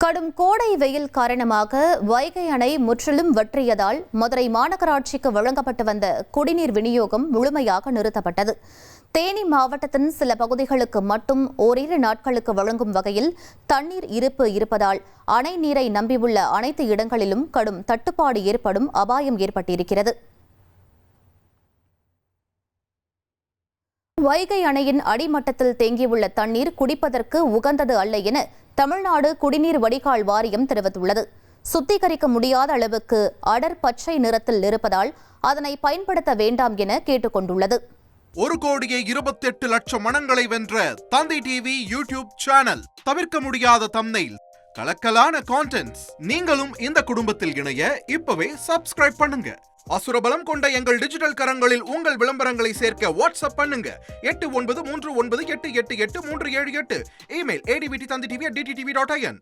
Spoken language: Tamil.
கடும் கோடை வெயில் காரணமாக வைகை அணை முற்றிலும் வற்றியதால் மதுரை மாநகராட்சிக்கு வழங்கப்பட்டு வந்த குடிநீர் விநியோகம் முழுமையாக நிறுத்தப்பட்டது. தேனி மாவட்டத்தின் சில பகுதிகளுக்கு மட்டும் ஓரிரு நாட்களுக்கு வழங்கும் வகையில் தண்ணீர் இருப்பு இருப்பதால் அணை நீரை நம்பியுள்ள அனைத்து இடங்களிலும் கடும் தட்டுப்பாடு ஏற்படும் அபாயம் ஏற்பட்டிருக்கிறது. வைகை அணையின் அடிமட்டத்தில் தேங்கியுள்ள தண்ணீர் குடிப்பதற்கு உகந்தது அல்ல என தமிழ்நாடு குடிநீர் வடிகால் வாரியம் தெரிவித்துள்ளது. சுத்திகரிக்க முடியாத அளவுக்கு அடர் பச்சை நிறத்தில் இருப்பதால் அதனை பயன்படுத்த வேண்டாம் என கேட்டுக் கொண்டுள்ளது. 1,28,00,000 மனங்களை வென்ற தந்தி டிவி யூடியூப் சேனல். தவிர்க்க முடியாத தம்ப்நெயில், கலக்கலான கான்டென்ட்ஸ். நீங்களும் இந்த குடும்பத்தில் இணைய இப்பவே சப்ஸ்கிரைப் பண்ணுங்க. அசுரபலம் கொண்ட எங்கள் டிஜிட்டல் கரங்களில் உங்கள் விளம்பரங்களை சேர்க்க வாட்ஸ்அப் பண்ணுங்க. 893988883778. Email advtthanditv@dttv.in.